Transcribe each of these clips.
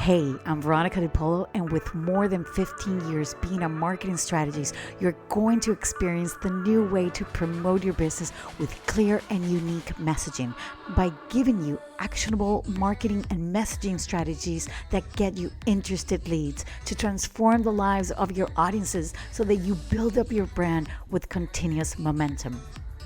Hey, I'm Veronica DiPolo, and with more than 15 years being a marketing strategist, you're going to experience the new way to promote your business with clear and unique messaging by giving you actionable marketing and messaging strategies that get you interested leads to transform the lives of your audiences so that you build up your brand with continuous momentum.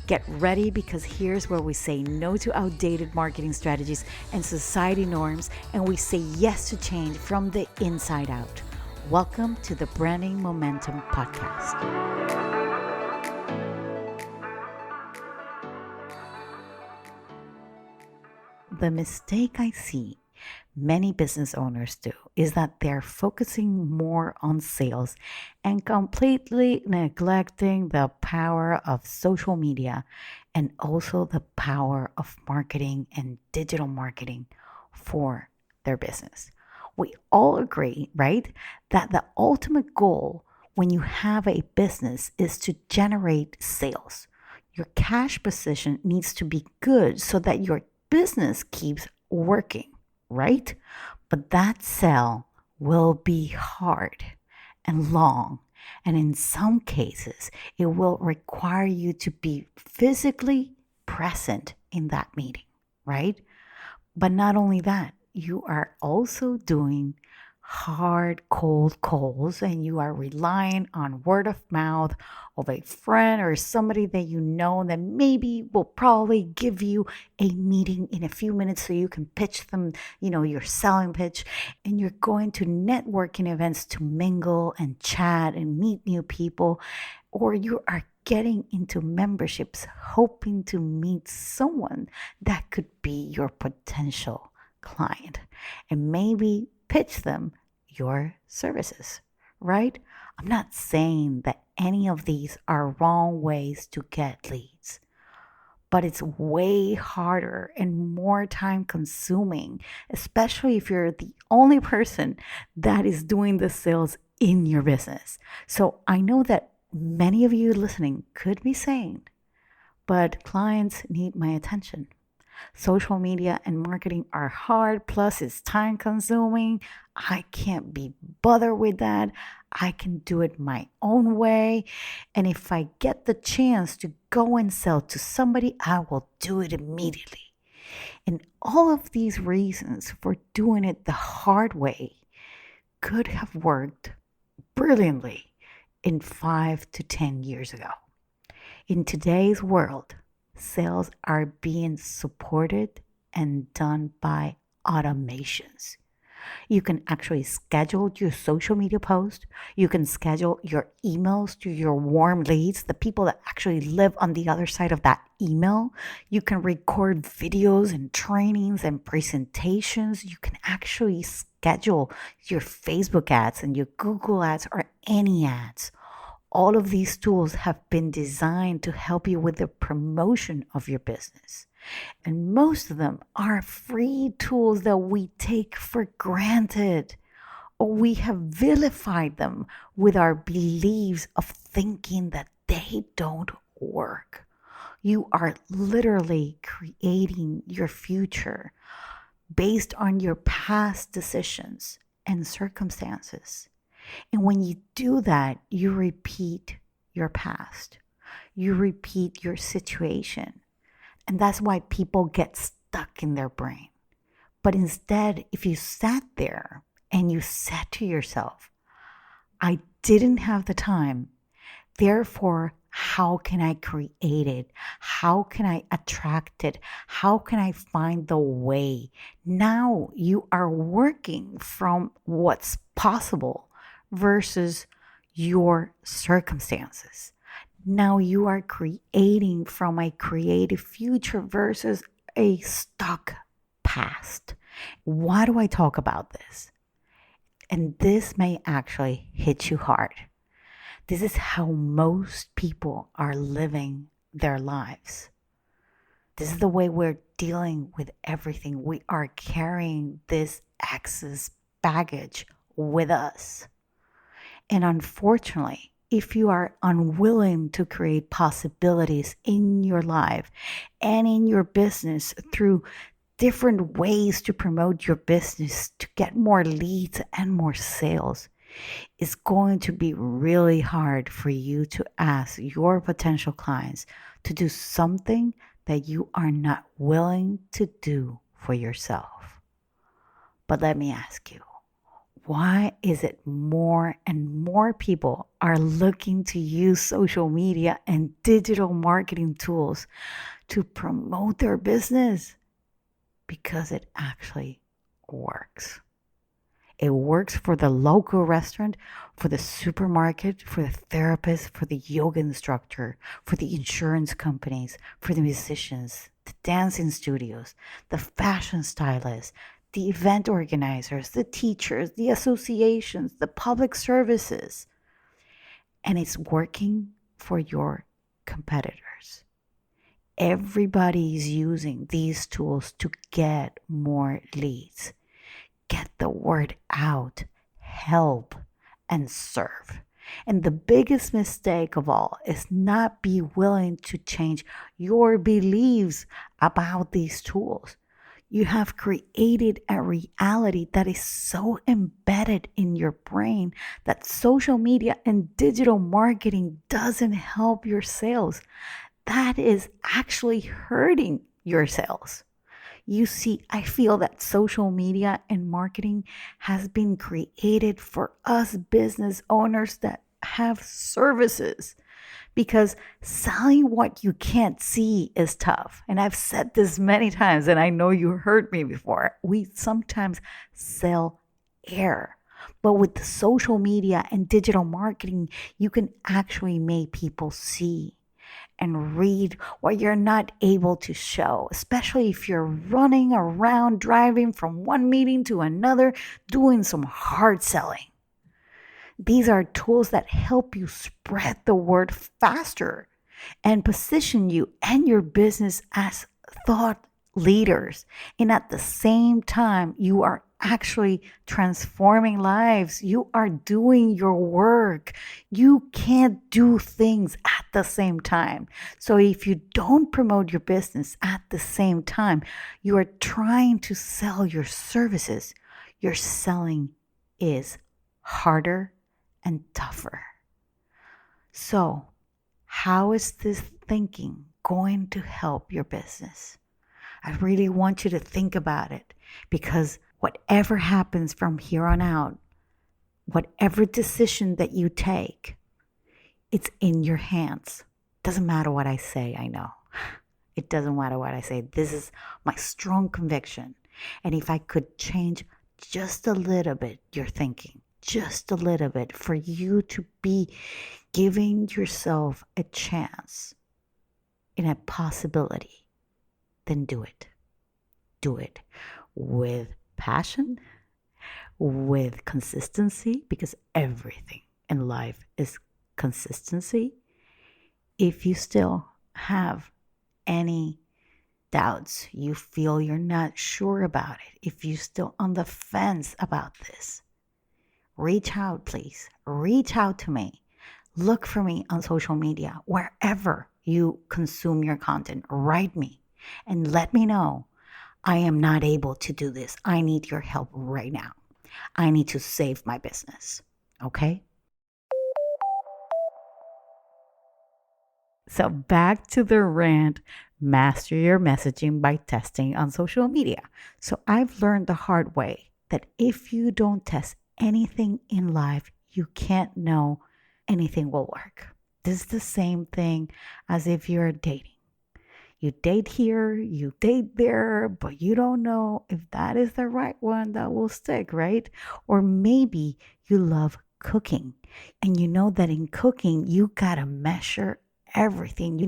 Get ready, because here's where we say no to outdated marketing strategies and society norms, and we say yes to change from the inside out. Welcome to the Branding Momentum Podcast. The mistake I see many business owners do is that they're focusing more on sales and completely neglecting the power of social media and also the power of marketing and digital marketing for their business. We all agree, right, that the ultimate goal when you have a business is to generate sales. Your cash position needs to be good so that your business keeps working, right? But that sell will be hard and long. And in some cases, it will require you to be physically present in that meeting, right? But not only that, you are also doing hard cold calls, and you are relying on word of mouth of a friend or somebody that you know that maybe will probably give you a meeting in a few minutes so you can pitch them, your selling pitch. And you're going to networking events to mingle and chat and meet new people, or you are getting into memberships hoping to meet someone that could be your potential client and maybe pitch them your services, right? I'm not saying that any of these are wrong ways to get leads, but it's way harder and more time consuming, especially if you're the only person that is doing the sales in your business. So I know that many of you listening could be saying, but clients need my attention. Social media and marketing are hard, plus it's time consuming. I can't be bothered with that. I can do it my own way. And if I get the chance to go and sell to somebody, I will do it immediately. And all of these reasons for doing it the hard way could have worked brilliantly in 5 to 10 years ago. In today's world, sales are being supported and done by automations. You can actually schedule your social media post. You can schedule your emails to your warm leads, the people that actually live on the other side of that email. You can record videos and trainings and presentations. You can actually schedule your Facebook ads and your Google ads or any ads. All of these tools have been designed to help you with the promotion of your business. And most of them are free tools that we take for granted, or we have vilified them with our beliefs of thinking that they don't work. You are literally creating your future based on your past decisions and circumstances. And when you do that, you repeat your past. You repeat your situation. And that's why people get stuck in their brain. But instead, if you sat there and you said to yourself, I didn't have the time, therefore, how can I create it? How can I attract it? How can I find the way? Now you are working from what's possible versus your circumstances. Now you are creating from a creative future versus a stuck past. Why do I talk about this? And this may actually hit you hard. This is how most people are living their lives. This is the way we're dealing with everything. We are carrying this excess baggage with us. And unfortunately, if you are unwilling to create possibilities in your life and in your business through different ways to promote your business to get more leads and more sales, it's going to be really hard for you to ask your potential clients to do something that you are not willing to do for yourself. But let me ask you, why is it more and more people are looking to use social media and digital marketing tools to promote their business? Because it actually works. It works for the local restaurant, for the supermarket, for the therapist, for the yoga instructor, for the insurance companies, for the musicians, the dancing studios, the fashion stylists, the event organizers, the teachers, the associations, the public services. And it's working for your competitors. Everybody is using these tools to get more leads. Get the word out, help, and serve. And the biggest mistake of all is not be willing to change your beliefs about these tools. You have created a reality that is so embedded in your brain that social media and digital marketing doesn't help your sales. That is actually hurting your sales. You see, I feel that social media and marketing has been created for us business owners that have services, because selling what you can't see is tough. And I've said this many times, and I know you heard me before. We sometimes sell air. But with the social media and digital marketing, you can actually make people see and read what you're not able to show, especially if you're running around, driving from one meeting to another, doing some hard selling. These are tools that help you spread the word faster and position you and your business as thought leaders. And at the same time, you are actually transforming lives. You are doing your work. You can't do things at the same time. So if you don't promote your business at the same time, you are trying to sell your services. Your selling is harder and tougher. So how is this thinking going to help your business? I really want you to think about it, because whatever happens from here on out, whatever decision that you take, it's in your hands. Doesn't matter what I say, I know. It doesn't matter what I say. This is my strong conviction. And if I could change just a little bit your thinking, just a little bit, for you to be giving yourself a chance in a possibility, then do it. Do it with passion, with consistency, because everything in life is consistency. If you still have any doubts, you feel you're not sure about it, if you're still on the fence about this, reach out, please. Reach out to me. Look for me on social media, wherever you consume your content. Write me and let me know, I am not able to do this. I need your help right now. I need to save my business. Okay? So back to the rant, master your messaging by testing on social media. So I've learned the hard way that if you don't test anything in life, you can't know anything will work. This is the same thing as if you're dating. You date here, you date there, but you don't know if that is the right one that will stick, right? Or maybe you love cooking and you know that in cooking, you gotta measure everything,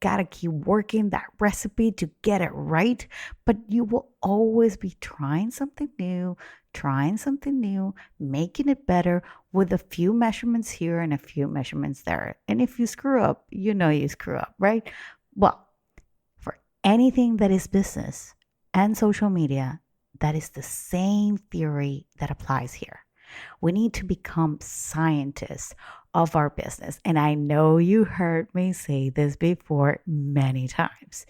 gotta keep working that recipe to get it right. But you will always be trying something new, making it better with a few measurements here and a few measurements there. And if you screw up, you screw up, right? Well, for anything that is business and social media, that is the same theory that applies here. We need to become scientists of our business. And I know you heard me say this before many times.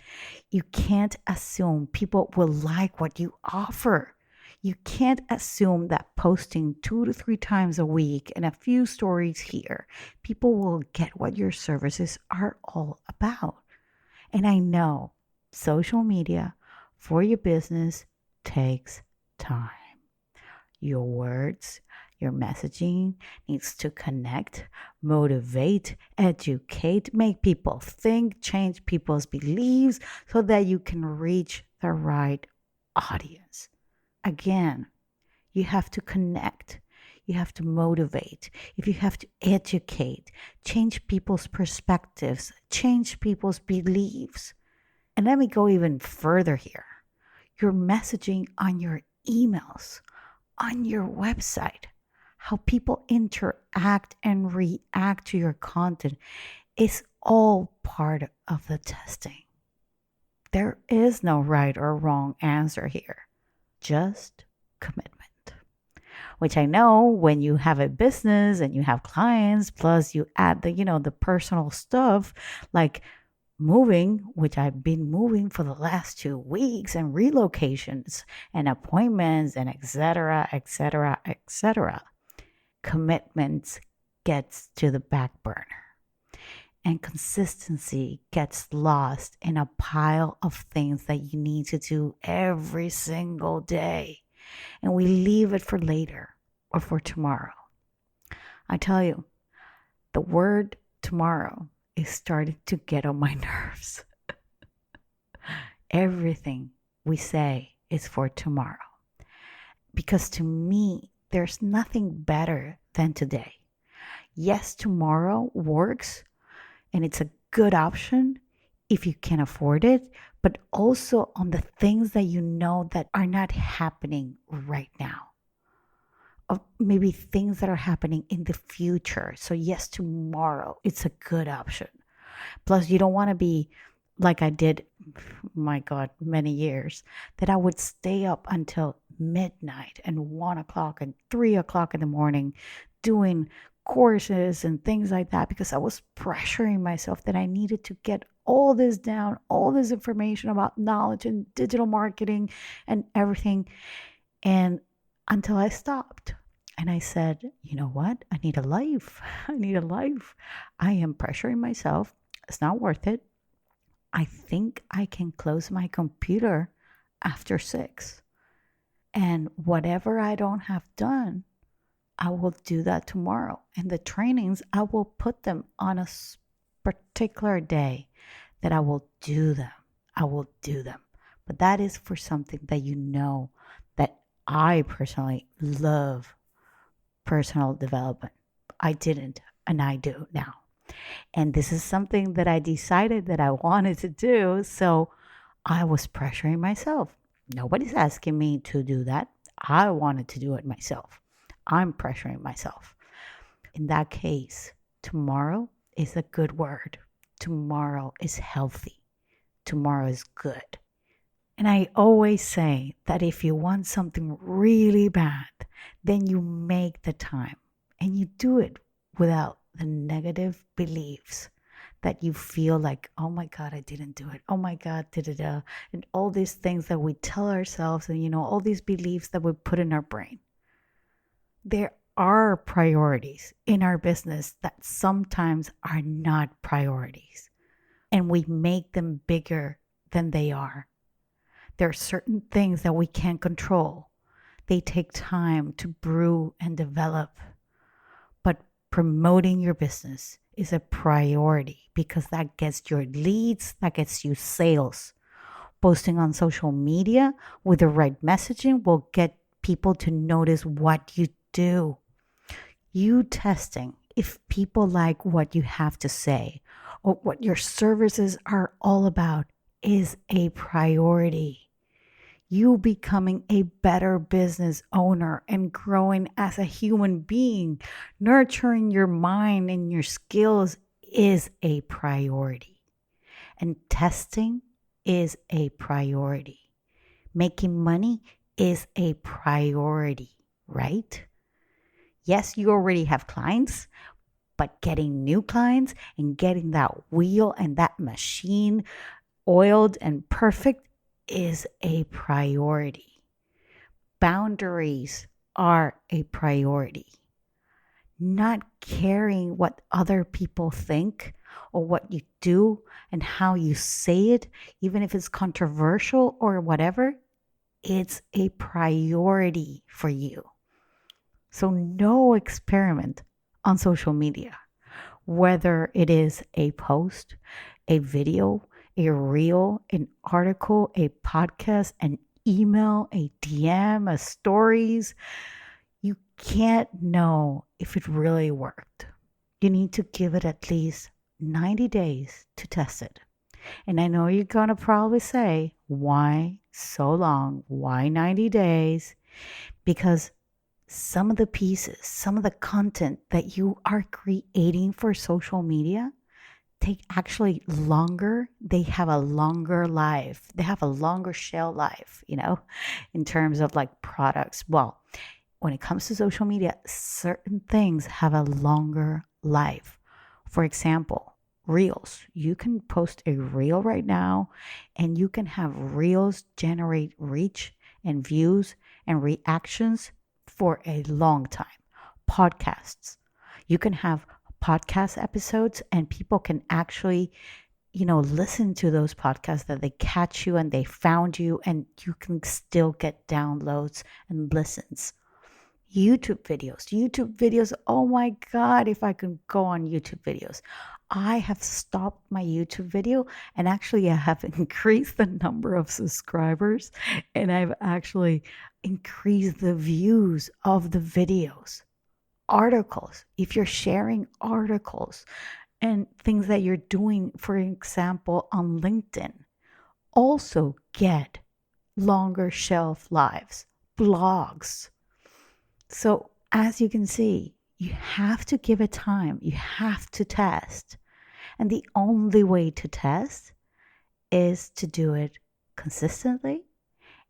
You can't assume people will like what you offer. You can't assume that posting 2 to 3 times a week and a few stories here, people will get what your services are all about. And I know social media for your business takes time. Your words, your messaging needs to connect, motivate, educate, make people think, change people's beliefs so that you can reach the right audience. Again, you have to connect. You have to motivate. If you have to educate, change people's perspectives, change people's beliefs. And let me go even further here. Your messaging on your emails, on your website, how people interact and react to your content is all part of the testing. There is no right or wrong answer here, just commitment. Which I know when you have a business and you have clients, plus you add the personal stuff like moving, which I've been moving for the last 2 weeks, and relocations and appointments and etc., etc., etc. Commitments gets to the back burner. And consistency gets lost in a pile of things that you need to do every single day. And we leave it for later or for tomorrow. I tell you, the word tomorrow is starting to get on my nerves. Everything we say is for tomorrow. Because to me, there's nothing better than today. Yes, tomorrow works and it's a good option if you can afford it, but also on the things that you know that are not happening right now. Or maybe things that are happening in the future. So yes, tomorrow it's a good option. Plus, you don't want to be like I did, my God, many years, that I would stay up until midnight and 1 o'clock and 3 o'clock in the morning doing courses and things like that because I was pressuring myself that I needed to get all this down, all this information about knowledge and digital marketing and everything. And until I stopped and I said, you know what? I need a life. I need a life. I am pressuring myself. It's not worth it. I think I can close my computer after 6. And whatever I don't have done, I will do that tomorrow. And the trainings, I will put them on a particular day that I will do them. I will do them. But that is for something that you know that I personally love personal development. I didn't, and I do now. And this is something that I decided that I wanted to do. So I was pressuring myself. Nobody's asking me to do that. I wanted to do it myself. I'm pressuring myself. In that case, tomorrow is a good word. Tomorrow is healthy. Tomorrow is good. And I always say that if you want something really bad, then you make the time and you do it without the negative beliefs that you feel like, oh my God, I didn't do it. Oh my God, da-da-da. And all these things that we tell ourselves and, all these beliefs that we put in our brain. There are priorities in our business that sometimes are not priorities. And we make them bigger than they are. There are certain things that we can't control. They take time to brew and develop. But promoting your business is a priority because that gets your leads, that gets you sales. Posting on social media with the right messaging will get people to notice what you do. You testing if people like what you have to say or what your services are all about is a priority. You becoming a better business owner and growing as a human being, nurturing your mind and your skills is a priority. And testing is a priority. Making money is a priority, right? Yes, you already have clients, but getting new clients and getting that wheel and that machine oiled and perfect is a priority. Boundaries are a priority. Not caring what other people think or what you do and how you say it, even if it's controversial or whatever, it's a priority for you. So, no experiment on social media, whether it is a post, a video, a reel, an article, a podcast, an email, a DM, a stories. You can't know if it really worked. You need to give it at least 90 days to test it. And I know you're going to probably say, why so long? Why 90 days? Because some of the pieces, some of the content that you are creating for social media take actually longer. They have a longer life. They have a longer shelf life, in terms of like products. Well, when it comes to social media, certain things have a longer life. For example, reels. You can post a reel right now and you can have reels generate reach and views and reactions for a long time. Podcasts. You can have podcast episodes and people can actually, listen to those podcasts that they catch you and they found you and you can still get downloads and listens. YouTube videos. Oh my God, if I can go on YouTube videos. I have stopped my YouTube video and actually I have increased the number of subscribers and I've actually increased the views of the videos. Articles, if you're sharing articles and things that you're doing, for example, on LinkedIn, also get longer shelf lives, blogs. So as you can see, you have to give it time. You have to test. And the only way to test is to do it consistently.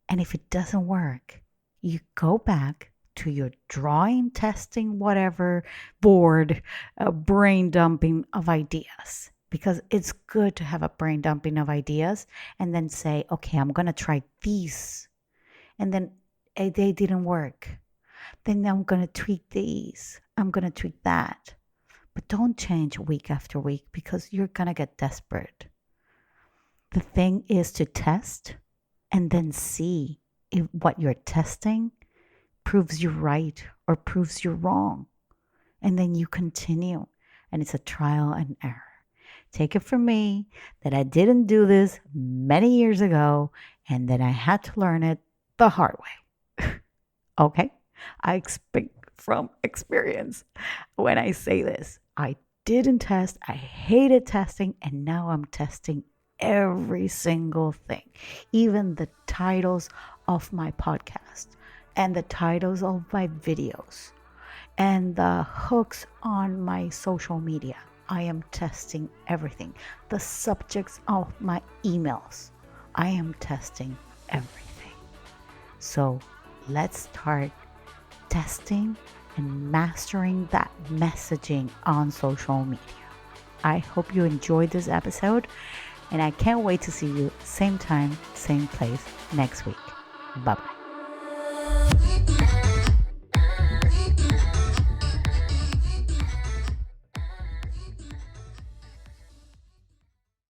And if it doesn't work, you go back to your drawing, testing, whatever board, brain dumping of ideas. Because it's good to have a brain dumping of ideas and then say, okay, I'm going to try these. And then they didn't work. Then I'm going to tweak these. I'm going to tweak that. But don't change week after week because you're going to get desperate. The thing is to test and then see if what you're testing proves you right or proves you wrong. And then you continue. And it's a trial and error. Take it from me that I didn't do this many years ago and then I had to learn it the hard way. Okay? I speak from experience when I say this. I didn't test. I hated testing. And now I'm testing every single thing, even the titles of my podcast and the titles of my videos and the hooks on my social media. I am testing everything. The subjects of my emails. I am testing everything. So let's start testing and mastering that messaging on social media. I hope you enjoyed this episode and I can't wait to see you same time, same place next week. Bye-bye.